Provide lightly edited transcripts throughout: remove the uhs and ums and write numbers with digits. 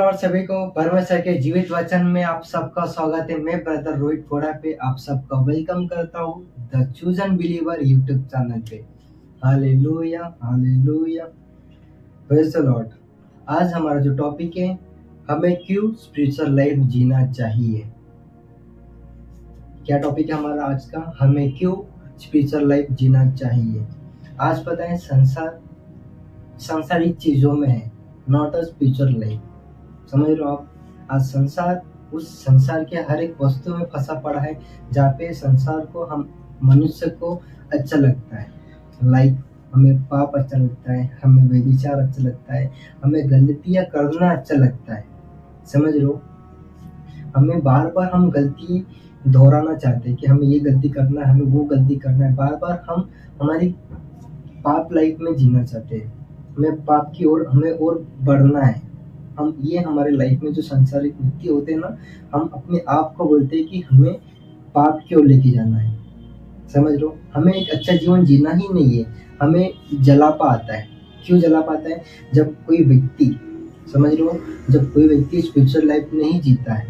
Lord सभी को परमेश्वर के जीवित वचन में आप सबका स्वागत है। मैं ब्रदर रोहित फोड़ा पे आप सबका वेलकम करता हूँ the chosen believer YouTube channel पे। Hallelujah hallelujah, praise the lord. आज हमारा जो टॉपिक है, हमें क्यों स्पिरिचुअल लाइफ जीना चाहिए। क्या टॉपिक है हमारा आज का? हमें क्यों स्पिरिचुअल लाइफ जीना चाहिए। आज पता है सांसारिक चीजों में है, नॉट अ स्पिरिचुअल लाइफ। समझ रहे हो आप? आज संसार उस संसार के हर एक वस्तु में फंसा पड़ा है, जहाँ पे संसार को हम मनुष्य को अच्छा लगता है। लाइक हमें पाप अच्छा लगता है, हमें व्यभिचार अच्छा लगता है, हमें गलतियां करना अच्छा लगता है। समझ लो, हमें बार बार हम गलती दोहराना चाहते हैं कि हमें ये गलती करना है, हमें वो गलती करना है। बार बार हम हमारी पाप लाइफ में जीना चाहते हैं, हमें पाप की ओर हमें और बढ़ना है। हम ये हमारे लाइफ में जो सांसारिक व्यक्ति होते हैं ना, हम अपने आप को बोलते हैं कि हमें पाप की ओर लेके जाना है। समझ लो, हमें एक अच्छा जीवन जीना ही नहीं है, हमें जलापा आता है। क्यों जलापा आता है? जब कोई व्यक्ति, समझ लो, जब कोई व्यक्ति स्पिरिचुअल लाइफ नहीं जीता है,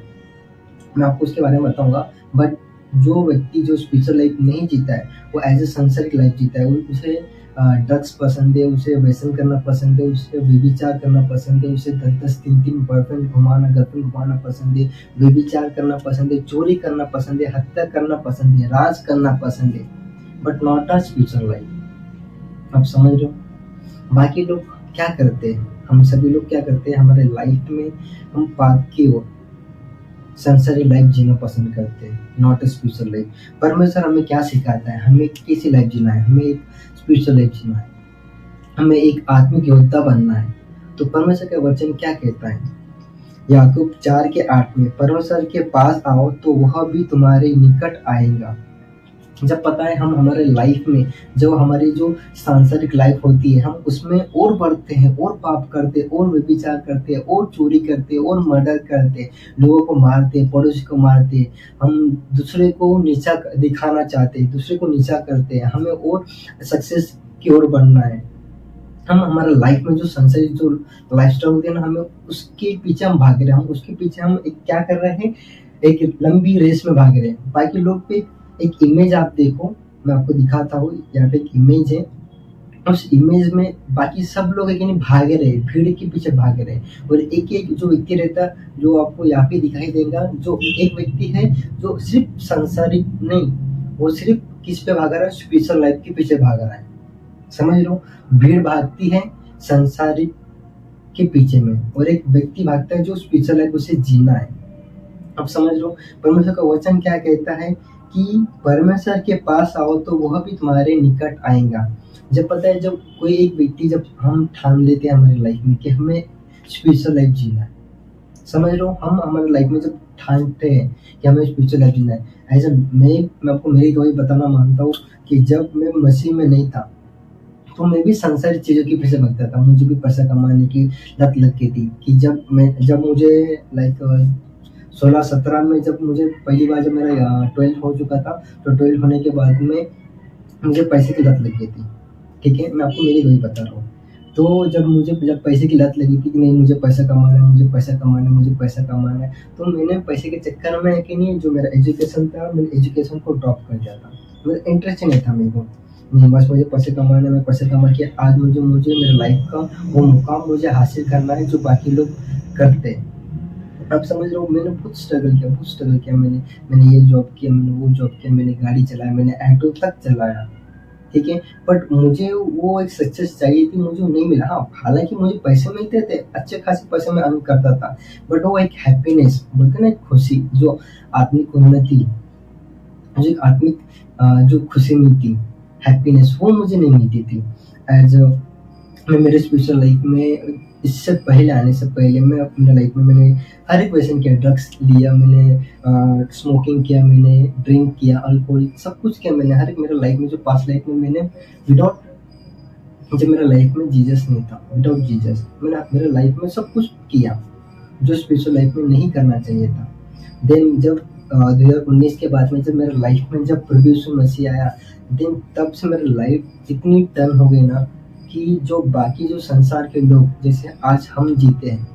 मैं आपको उसके बारे में बताऊंगा। बट जो व्यक्ति जो स्पिरिचुअल लाइफ नहीं जीता है, वो एज ए सांसारिक लाइफ जीता है। उसे ड्रग्स पसंद है, उसे व्यसन करना पसंद है, उसे व्यभिचार करना पसंद है, उसे 10-10, 3-3 बॉयफ्रेंड घुमाना, गर्लफ्रेंड घुमाना पसंद है, व्यभिचार करना पसंद है, चोरी करना पसंद है, हत्या करना पसंद है, राज करना पसंद है। But not a spiritual life. आप समझ रहे हो? बाकी लोग क्या करते हैं? हम सभी लोग क्या करते हैं हमारे लाइफ में? हम पाप की ओर संसारी लाइफ जीना पसंद करते हैं, नॉट ए स्पिरिचुअल लाइफ। परमेश्वर हमें क्या सिखाता है? हमें कैसी लाइफ जीना है? हमें एक स्पिरिचुअल लाइफ जीना है, हमें एक आत्मिक योद्धा बनना है। तो परमेश्वर का वचन क्या कहता है? याकूब 4:8 में, परमेश्वर के पास आओ तो वह भी तुम्हारे निकट आएगा। जब पता है हम हमारे लाइफ में, जब हमारी जो सांसारिक लाइफ होती है, हम उसमें और बढ़ते हैं, और पाप करते हैं, और व्यभिचार करते हैं, और चोरी करते हैं, और मर्डर करते हैं, लोगों को मारते हैं, पड़ोसी को मारते हैं, हम दूसरे को नीचा दिखाना चाहते हैं, दूसरे को नीचा करते हैं, हमें और सक्सेस की ओर बढ़ना है। हम हमारे लाइफ में जो सांसारिक जो लाइफ स्टाइल होती है ना, हमें उसके पीछे हम भाग रहे हैं। हम उसके पीछे हम एक क्या कर रहे हैं, एक लंबी रेस में भाग रहे हैं। बाकी लोग पे एक इमेज आप देखो, मैं आपको दिखाता हूँ। यहाँ पे एक इमेज है, उस इमेज में बाकी सब लोग एक भाग रहे हैं, भीड़ के पीछे भाग रहे हैं। और एक एक जो व्यक्ति रहता है, जो आपको यहाँ पे दिखाई देगा, जो एक व्यक्ति है जो सिर्फ सांसारिक नहीं, वो सिर्फ किस पे भाग रहा है? स्पिरिचुअल लाइफ के पीछे भाग रहा है। समझ लो, भीड़ भागती है सांसारिक के पीछे में, और एक व्यक्ति भागता है जो स्पिरिचुअल लाइफ उसे जीना है। अब समझ लो, परमेश्वर का वचन क्या कहता है कि परमेश्वर के पास आओ तो वह भी तुम्हारे निकट आएगा। जब पता है, जब कोई एक व्यक्ति, जब हम ठान लेते हैं हमारी लाइफ में कि हमें स्पिरिचुअल लाइफ जीना है, समझ लो, हम हमारी लाइफ में जब ठानते हैं कि हमें स्पिरिचुअल लाइफ जीना है, ऐसा मैं आपको मेरी गवाही बताना मानता हूँ कि जब मैं मसीह में नहीं था, तो मैं भी सांसारिक चीज़ों के पीछे भागता था। मुझे भी पैसा कमाने की लत लग गई थी कि जब मुझे लाइक 16-17 में, जब मुझे पहली बार, जब मेरा 12th हो चुका था, तो 12th होने के बाद में मुझे पैसे की लत लग गई थी। ठीक है, मैं आपको मेरी गवाही बता रहा हूँ। तो जब पैसे की लत लगी थी कि नहीं, मुझे पैसा कमाना है, मुझे पैसा कमाना है, मुझे पैसा कमाना है, तो मैंने पैसे के चक्कर में कि नहीं, जो मेरा एजुकेशन था, मैंने एजुकेशन को ड्रॉप कर दिया था। मेरा इंटरेस्ट ही नहीं था मेरे को, नहीं, बस मुझे पैसे कमाना है। मैं पैसे कमा के आज मुझे मेरे लाइफ का वो मुकाम मुझे हासिल करना है जो बाकी लोग करते हैं। आप समझ रहे हो, मैंने बहुत स्ट्रगल किया। मैंने ये जॉब किया, मैंने वो जॉब किया, मैंने गाड़ी चलाया, मैंने ऑटो तक चलाया। ठीक है, बट मुझे वो एक सक्सेस चाहिए थी, मुझे नहीं मिला। हाँ, हालांकि मुझे पैसे मिलते थे, अच्छे खासे पैसे मैं अर्न करता था, बट वो एक हैप्पीनेस बोलते ना, एक खुशी, जो आत्मिक उन्नति, मुझे एक आत्मिक जो खुशी मिलती, हैप्पीनेस, वो मुझे नहीं मिलती थी। एज मैं मेरे स्पिरिचुअल लाइफ में, इससे पहले आने से पहले, मैं अपने लाइफ में मैंने हर एक व्यसन किया, ड्रग्स लिया मैंने, स्मोकिंग किया मैंने, ड्रिंक किया, अल्कोहल, सब कुछ किया मैंने। हर एक मेरे लाइफ में, जो पास्ट लाइफ में मैंने जब मेरा लाइफ में जीसस नहीं था, विदाउट जीसस मैंने मेरे लाइफ में सब कुछ किया जो स्पिरिचुअल लाइफ में नहीं करना चाहिए था। देन जब 2019 के बाद में, जब मेरे लाइफ में जब प्रभु यीशु मसीह आया, देन तब से मेरी लाइफ इतनी टर्न हो गई ना, कि जो बाकी जो संसार के लोग जैसे आज हम जीते हैं,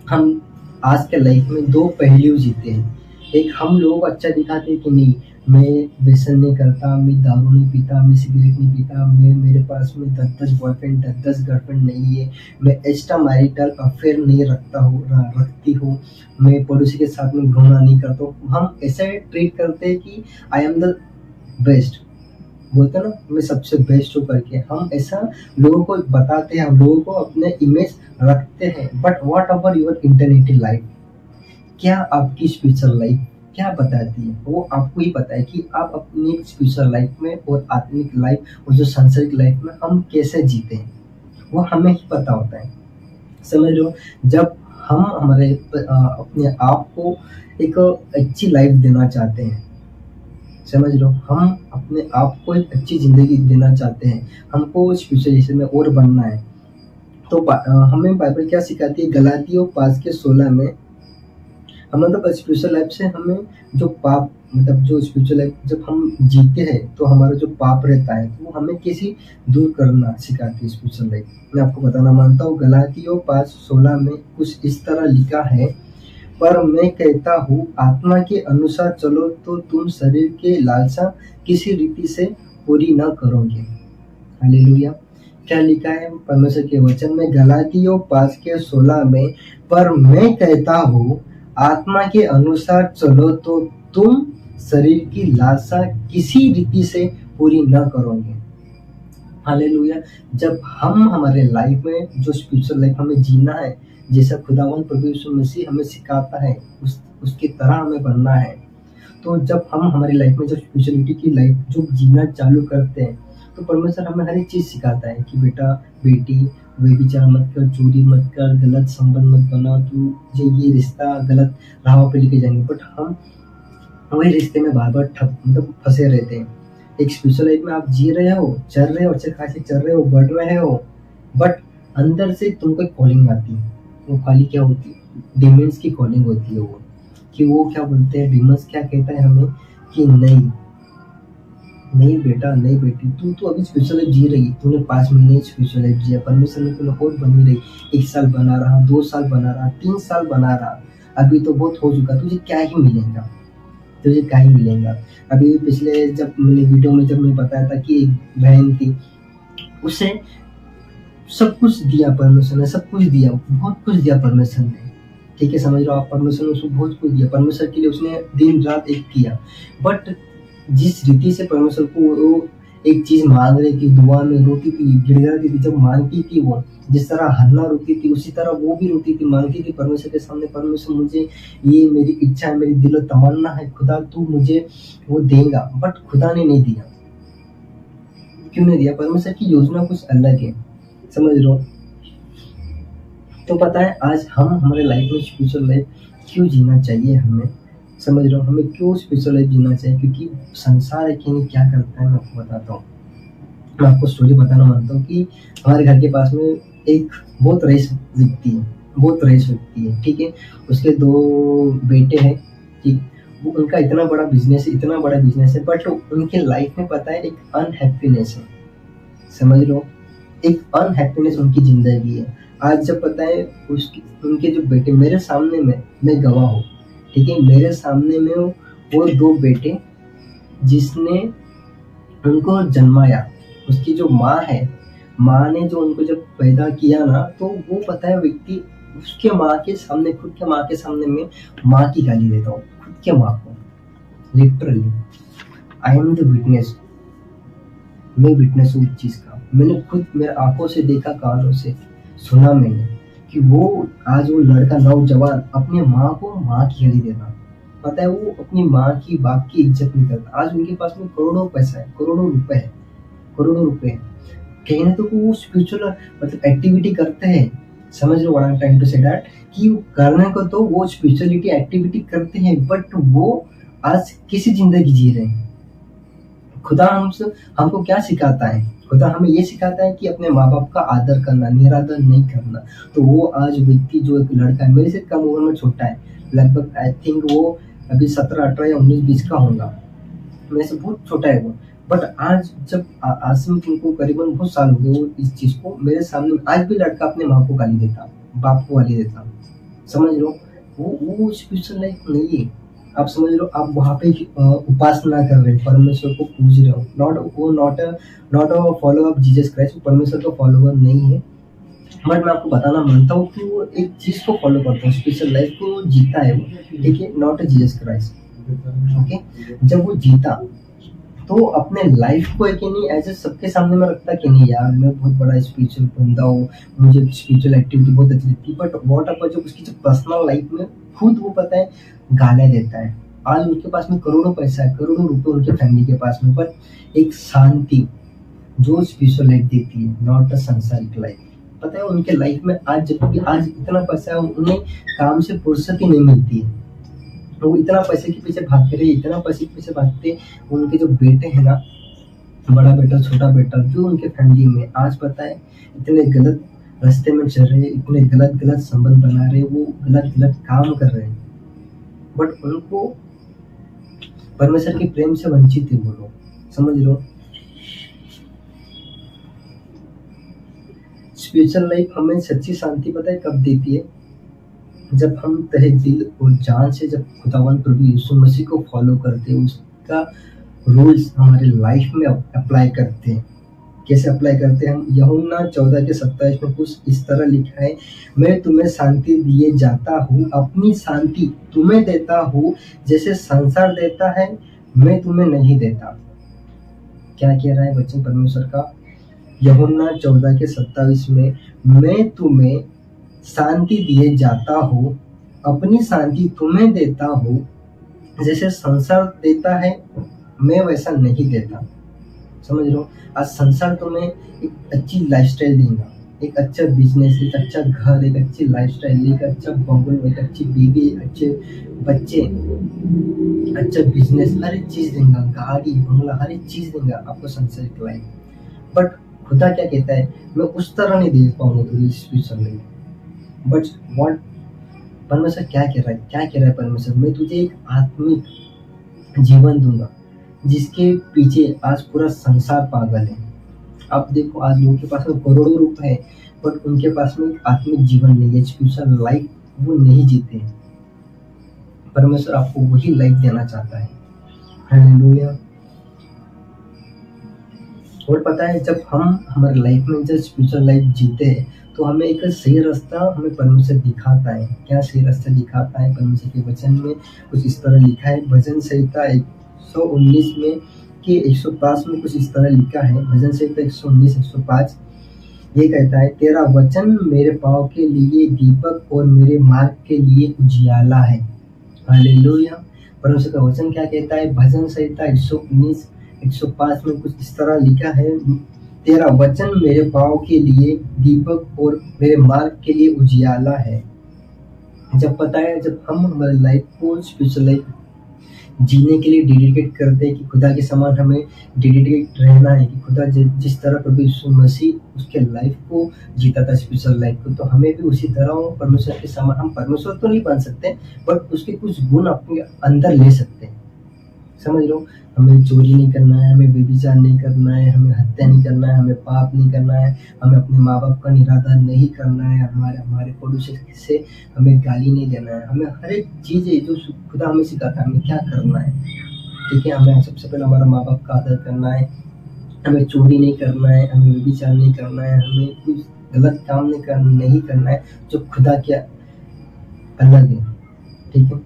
हम आज के लाइफ में दो पहलू जीते हैं। एक हम लोग अच्छा दिखाते हैं कि नहीं, मैं व्यसन नहीं करता, मैं दारू नहीं पीता, मैं सिगरेट नहीं पीता, मैं मेरे पास में 10-10 बॉयफ्रेंड 10-10 गर्लफ्रेंड नहीं है, मैं एक्स्ट्रा मैरिटल अफेयर नहीं रखती हूँ, मैं पड़ोसी के साथ में घूमना नहीं करता हूँ। हम ऐसे ट्रीट करते हैं कि आई एम द बेस्ट, बोलते हैं ना, मैं सबसे बेस्ट हूँ करके हम ऐसा लोगों को बताते हैं, हम लोगों को अपने इमेज रखते हैं। But what about your internet life? क्या आपकी स्पिरिचुअल लाइफ क्या बताती है? वो आपको ही पता है कि आप अपनी स्पिरिचुअल लाइफ में और आत्मिक लाइफ और जो सांसारिक लाइफ में हम कैसे जीते हैं, वो हमें ही पता होता है। समझ लो, जब हम अपने आप को एक अच्छी लाइफ देना चाहते हैं, समझ लो, हम अपने आप को एक अच्छी ज़िंदगी देना चाहते हैं, हमको स्पेशलाइजेशन में और बनना है, तो हमें बाइबल क्या सिखाती है? गलातियों 5:16 में हम मतलब स्पिरिचुअल लाइफ से हमें जो पाप मतलब जो स्पिरिचुअल लाइफ जब हम जीते हैं तो हमारा जो पाप रहता है तो वो हमें कैसे दूर करना सिखाती है स्पिरिचुअल लाइफ। मैं आपको बताना मानता हूँ, गलातियों 5:16 में कुछ इस तरह लिखा है, पर मैं कहता हूँ आत्मा के अनुसार चलो तो तुम शरीर के लालसा किसी रीति से पूरी न करोगे। हालेलुया। क्या लिखा है परमेश्वर के वचन में? गलातियों 5:16 में, पर मैं कहता हूँ आत्मा के अनुसार चलो तो तुम शरीर की लालसा किसी रीति से पूरी न करोगे। हालेलुया। जब हम हमारे लाइफ में जो स्पिरिचुअल लाइफ हमें जीना है, जैसा खुदावंद प्रभु यीशु मसीह हमें सिखाता है, उसकी तरह हमें बनना है। तो जब हम हमारी लाइफ में जब स्पिरिचुअलिटी की लाइफ जो जीना चालू करते हैं, तो परमेश्वर हमें हर एक चीज़ सिखाता है कि बेटा बेटी व्यभिचार मत कर, चोरी मत कर, गलत संबंध मत बना, तुझे ये रिश्ता गलत राह पे लेके जाएंगे। बट हम वही रिश्ते में बार बार ठप मतलब फंसे रहते हैं। एक स्पिरिचुअल लाइफ में आप जी रहे हो, चल रहे हो, अच्छे खासे चल रहे हो, बढ़ रहे हो, बट अंदर से तुमको एक कॉलिंग आती है। वो खाली क्या होती है? डिमंस की कॉलिंग होती है वो, कि वो क्या बोलते हैं, डिमंस क्या कहता है हमें कि नहीं नहीं बेटा, नहीं बेटी, तू तो अभी स्पिरिचुअल लाइफ जी रही, तूने 5 महीने स्पिरिचुअल लाइफ जिया, परमेश्वर ने तूने और बनी रही, 1 साल बना रहा, 2 साल बना रहा, 3 साल बना रहा, अभी तो बहुत हो चुका, तुझे क्या ही मिलेगा, तुझे क्या ही मिलेगा। अभी पिछले जब मैंने वीडियो में जब मैं बताया था कि एक बहन थी, उसे सब कुछ दिया परमेश्वर ने, सब कुछ दिया, बहुत कुछ दिया परमेश्वर ने, ठीक है, समझ लो आप, परमेश्वर ने उसको बहुत कुछ दिया, परमेश्वर के लिए उसने दिन रात एक किया। बट जिस रीति से परमेश्वर को वो एक चीज मांग रही थी, दुआ में रोती थी, गिड़गिड़ाती थी, जब मांगती थी वो, जिस तरह हन्ना रोती थी उसी तरह वो भी रोती थी, मांगती थी परमेश्वर के सामने, परमेश्वर मुझे ये मेरी इच्छा है, मेरी दिलो तमन्ना है, खुदा तू मुझे वो देगा। बट खुदा ने नहीं दिया। क्यों नहीं दिया? परमेश्वर की योजना कुछ अलग है, समझ लो। तो पता है आज हम हमारे लाइफ में स्पिरिचुअल लाइफ क्यों जीना चाहिए हमें, समझ रहे हो, हमें क्यों स्पिरिचुअल लाइफ जीना चाहिए? क्योंकि संसार है कि नहीं क्या करता है, मैं आपको बताता हूँ। मैं आपको स्टोरी बताना मानता हूँ कि हमारे घर के पास में एक बहुत रईस व्यक्ति है, बहुत रईस व्यक्ति है, ठीक है। उसके 2 बेटे हैं, ठीक। वो उनका इतना बड़ा बिजनेस है, इतना बड़ा बिजनेस है, बट उनके लाइफ में पता है एक अनहैप्पीनेस है, समझ लो, एक अनहैप्पीनेस उनकी ज़िंदगी है। आज जब पता है उसकी उनके जो बेटे मेरे सामने में, मैं गवाह हूँ, ठीक है, मेरे सामने में वो 2 बेटे जिसने उनको जन्माया, उसकी जो माँ है, माँ ने जो उनको जब पैदा किया ना, तो वो पता है व्यक्ति उसके माँ के सामने, खुद के माँ के सामने में माँ की गाली देता हूँ, खुद के माँ को, literally. I am the witness, मैं विटनेस हूँ इस चीज़ का। मैंने खुद मेरे आंखों से देखा, कानों से सुना मैंने कि वो आज वो लड़का नौजवान अपनी माँ को माँ की गाली देता। पता है वो अपनी माँ की बाप की इज्जत नहीं करता। आज उनके पास में करोड़ों पैसा है, करोड़ों रुपए है, करोड़ों रुपए है। कहीं ना तो वो स्पिरिचुअल मतलब एक्टिविटी करते हैं, समझ लो what I am trying to say that, कि करने को तो वो स्पिरिचुअलिटी एक्टिविटी करते हैं, बट वो आज किसी जिंदगी जी रहे हैं। खुदा हमको क्या सिखाता है? खुदा हमें ये सिखाता है कि अपने माँ बाप का आदर करना, निरादर नहीं करना। तो वो आज व्यक्ति जो एक लड़का है, मेरे से कम उम्र में छोटा है, लगभग आई थिंक वो अभी 17-18 या 19-20 का होगा, मेरे से बहुत छोटा है वो। बट आज जब आज से तुमको करीबन बहुत साल हो गए वो इस चीज़ को मेरे सामने, आज भी लड़का अपने माँ को गाली देता, बाप को गाली देता, समझ लो, वो स्पिरिचुअल लाइफ नहीं है। आप समझ लो, आप वहाँ पे उपासना कर रहे हो, परमेश्वर को पूज रहे हो, not a follower of Jesus Christ, वो परमेश्वर का फॉलोअर नहीं है। बट मैं आपको बताना मानता हूँ कि वो एक चीज को फॉलो करता है, स्पिरिचुअल लाइफ को जीता है वो, ठीक है, not a Jesus Christ. Okay, जब वो जीता तो अपने लाइफ को है कि नहीं ऐसे सबके सामने में रखता कि नहीं यार मैं बहुत बड़ा स्पिरिचुअल बंदा हूँ, मुझे स्पिरिचुअल एक्टिविटी बहुत अच्छी लगती है, बट वॉट अपर जब उसकी जो पर्सनल लाइफ में खुद वो पता है गालियाँ देता है। आज उनके पास में करोड़ों पैसा है, करोड़ों रुपए उनके फैमिली के पास में, बट एक शांति जो स्पिरिचुअल लाइफ देती है, नॉट अ सांसारिक लाइफ। पता है उनके लाइफ में आज जबकि आज इतना पैसा है, उन्हें काम से फुर्सत ही नहीं मिलती है, वो इतना पैसे के पीछे भागते रहे, इतना पैसे के पीछे भागते। उनके जो बेटे हैं ना, बड़ा बेटा छोटा बेटा, जो उनके फैमिली में आज पता है इतने गलत रास्ते में चल रहे, इतने गलत गलत संबंध बना रहे, वो गलत गलत काम कर रहे हैं, बट उनको परमेश्वर के प्रेम से वंचित है वो लोग। समझ लो, स्पिरिचुअल लाइफ हमें सच्ची शांति पता है कब देती है, जब हम तहे दिल और जान से जब खुदावंद प्रभु यीशु मसीह को फॉलो करते हैं, उसका रूल्स हमारे लाइफ में अप्लाई करते हैं। कैसे अप्लाई करते हैं हम? यूहन्ना 14:27 में कुछ इस तरह लिखा है, मैं तुम्हें शांति दिए जाता हूँ, अपनी शांति तुम्हें देता हूँ, जैसे संसार देता है मैं तुम्हें नहीं देता। क्या कह रहा है वचन परमेश्वर का? यूहन्ना 14:27 में, मैं तुम्हें शांति दिए जाता हूँ, अपनी शांति तुम्हें देता हूँ, जैसे संसार देता है मैं वैसा नहीं देता। समझ लो, आज संसार तुम्हें एक अच्छी लाइफस्टाइल देगा, एक अच्छा बिजनेस, एक अच्छा घर, एक अच्छी लाइफस्टाइल, एक अच्छा बंगलो, एक अच्छी बीवी, अच्छे बच्चे, अच्छा बिजनेस, हर एक चीज देगा, गाड़ी बंगला हर एक चीज देगा आपको संसारिक लाइफ। बट खुदा क्या कहता है? मैं उस तरह नहीं दे पाऊंगा तुझे स्पिरिचुअल लाइफ। बट व्हाट परमेश्वर क्या कह रहा है? क्या कह रहा है परमेश्वर? मैं तुझे एक आत्मिक जीवन दूंगा, जिसके पीछे आज पूरा संसार पागल है। आप देखो आज लोगों के पास में करोड़ों रुपए है, बट उनके पास में एक आत्मिक जीवन नहीं है, स्पिरिचुअल लाइफ वो नहीं जीते। परमेश्वर आपको वही लाइफ देना चाहता है। हालेलुया। और पता है जब हम हमारे लाइफ में जब स्पिरिचुअल लाइफ जीते हैं, तो हमें एक सही रास्ता हमें परमेश्वर दिखाता है। क्या सही रास्ता दिखाता है? परमेश्वर के वचन में कुछ इस तरह लिखा है, भजन संहिता 119 में कि 105 में कुछ इस तरह लिखा है, भजन संहिता 119-105 ये कहता है, तेरा वचन मेरे पाँव के लिए दीपक और मेरे मार्ग के लिए उजियाला है। हालेलुया। परमेश्वर का वचन क्या कहता है? भजन संहिता 119-105 में कुछ इस तरह लिखा है, तेरा वचन मेरे पाँव के लिए दीपक और मेरे मार्ग के लिए उजियाला है। जब पता है जब हम हमारे लाइफ को स्पिरिचुअल लाइफ जीने के लिए डेडिकेट करते हैं कि खुदा के समान हमें डेडिकेट रहना है, कि खुदा जिस तरह प्रभु यीशु मसीह उसके लाइफ को जीता था स्पिरिचुअल लाइफ को, तो हमें भी उसी तरह परमेश्वर के समान, हम परमेश्वर तो नहीं बन सकते बट उसके कुछ गुण अपने अंदर ले सकते हैं। समझ लो, हमें चोरी नहीं करना है, हमें व्यभिचार नहीं करना है, हमें हत्या नहीं करना है, हमें पाप नहीं करना है, हमें अपने माँ बाप का निरादर नहीं करना है, हमारे पड़ोसी से हमें गाली नहीं देना है, हमें हर एक चीज़ है जो खुदा हमें सिखाता है हमें क्या करना है। ठीक है, हमें सबसे पहले हमारा माँ बाप का आदर करना है, हमें चोरी नहीं करना है, हमें व्यभिचार नहीं करना है, हमें कुछ गलत काम नहीं करना है जो खुदा के अलग है। ठीक है,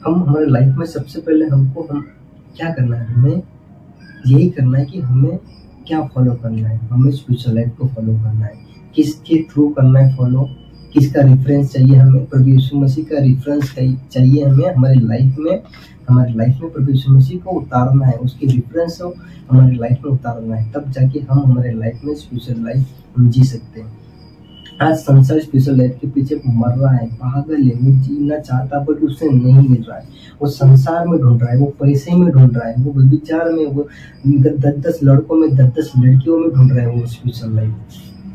हम हमारे लाइफ में सबसे पहले हम क्या करना है? हमें यही करना है कि हमें क्या फॉलो करना है, हमें स्पिरिचुअल लाइफ को फॉलो करना है। किसके थ्रू करना है फॉलो? किसका रेफरेंस चाहिए हमें? प्रभु यीशु मसीह का रेफरेंस चाहिए हमें हमारी लाइफ में प्रभु यीशु मसीह को उतारना है, उसके रेफरेंस को हमारी लाइफ में उतारना है, तब जाके हम हमारे लाइफ में स्पिरिचुअल लाइफ हम जी सकते हैं। आज संसार स्पिरिचुअल लाइफ के पीछे मर रहा है, पागल है, वो जीना चाहता बट उसे नहीं मिल रहा है, वो संसार में ढूंढ रहा है, वो पैसे में ढूंढ रहा है, वो व्यभिचार में, वो 10-10 लड़कों में 10-10 लड़कियों में ढूंढ रहा है वो स्पिरिचुअल लाइफ।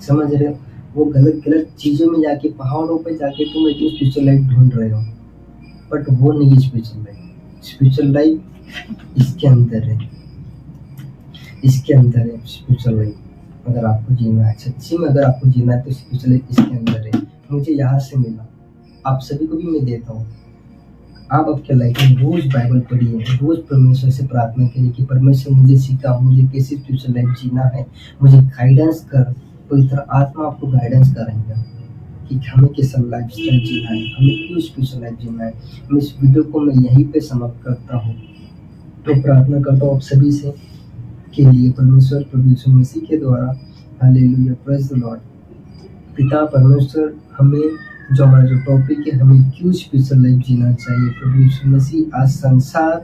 समझ रहे हो? वो गलत गलत चीजों में जाके, पहाड़ों पे जाके तुम एक स्पिरिचुअल लाइफ ढूंढ रहे हो, बट वो नहीं है स्पिरिचुअल लाइफ। स्पिरिचुअल लाइफ इसके अंदर है, इसके अंदर है स्पिरिचुअल लाइफ। अगर आपको जीना है सच्ची में, अगर आपको जीना है तो स्पिरिचुअल लाइफ इसके अंदर है। मुझे यहाँ से मिला, आप सभी को भी मैं देता हूँ। आप आपके लाइफ में रोज बाइबल पढ़िए, रोज परमेश्वर से प्रार्थना करिए कि परमेश्वर मुझे सिखा, मुझे कैसी स्पिरिचुअल लाइफ जीना है, मुझे गाइडेंस कर। पवित्र आत्मा आपको गाइडेंस करेंगे कि हमें कैसा लाइफ स्टाइल जीना है, हमें क्यों स्पिरिचुअल लाइफ जीना है। मैं इस वीडियो को मैं यहीं पे समाप्त करता हूँ। मैं प्रार्थना करता हूँ आप सभी से के लिए परमेश्वर प्रभु यीशु मसीह के द्वारा। Hallelujah, praise the Lord. पिता परमेश्वर, हमें जो हमारा जो टॉपिक है, हमें क्यों स्पिरिचुअल लाइफ जीना चाहिए। प्रभु यीशु मसीह, आज संसार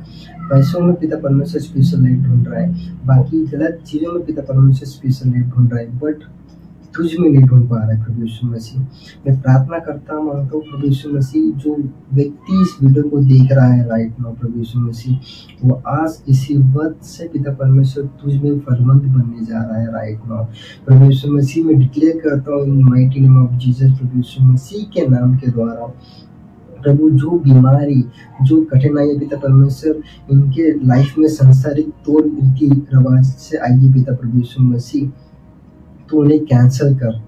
पैसों में पिता परमेश्वर स्पिरिचुअल लाइफ ढूंढ रहा है, बाकी गलत चीजों में पिता परमेश्वर स्पिरिचुअल लाइफ ढूंढ रहा है, बट तुझ में नहीं ढूंढ पा रहा है। प्रभु यीशु मसीह, मैं प्रार्थना करता हूँ, मानता हूँ प्रभु यीशु मसीह, जो व्यक्ति इस वीडियो को देख रहा है राइट नाउ, प्रभु यीशु मसीह, वो आज इसी वक्त से पिता परमेश्वर तुझ में फलवंत बनने जा रहा है राइट नाउ। प्रभु यीशु मसीह, मैं डिक्लेयर करता हूँ इन माइटी नेम ऑफ जीसस, प्रभु यीशु मसीह के नाम के द्वारा, प्रभु जो बीमारी, जो कठिनाई पिता परमेश्वर इनके लाइफ में संसारिक तौर रीति रिवाज से आई पिता प्रभु यीशु मसीह, तू उन्हें कैंसल कर।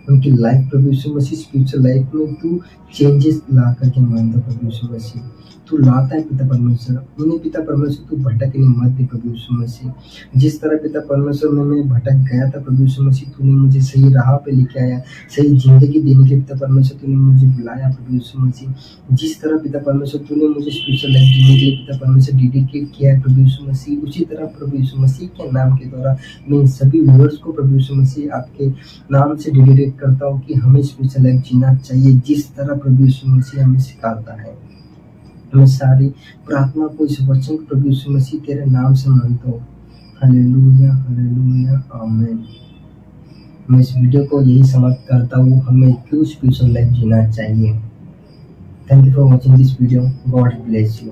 उनकी लाइफ प्रभु यीशु मसीह स्पिरिचुअल लाइफ में तू चेंजेस ला करके मानता प्रभु यीशु मसीह, तू लाता है पिता परमेश्वर। उन्हें पिता परमेश्वर तू भटकने मत दे प्रभु यीशु मसीह। जिस तरह पिता परमेश्वर में मैं भटक गया था प्रभु यीशु मसीह, तूने मुझे सही राह पे लेके आया, सही जिंदगी देने के पिता परमेश्वर तूने मुझे बुलाया प्रभु यीशु मसीह। जिस तरह पिता परमेश्वर तूने मुझे स्पिरिचुअल लाइफ जीने के लिए पिता परमेश्वर डेडिकेट किया है प्रभु यीशु मसीह, उसी तरह प्रभु यीशु मसीह के नाम के द्वारा मैं इन सभी व्यूअर्स को प्रभु यीशु मसीह आपके नाम से डेडिकेट करता हूँ कि हमें स्पिरिचुअल लाइफ जीना चाहिए जिस तरह प्रभु यीशु मसीह हमें सिखाता है। मैं सारी प्रार्थना को, इस वचन को प्रभु यीशु मसीह तेरे नाम से मानता हूँ। हालेलुया, हालेलुया, आमीन। मैं इस वीडियो को यही समाप्त करता हूँ, हमें क्यों स्पिरिचुअल लाइफ जीना चाहिए। Thank you for watching this video, God bless you.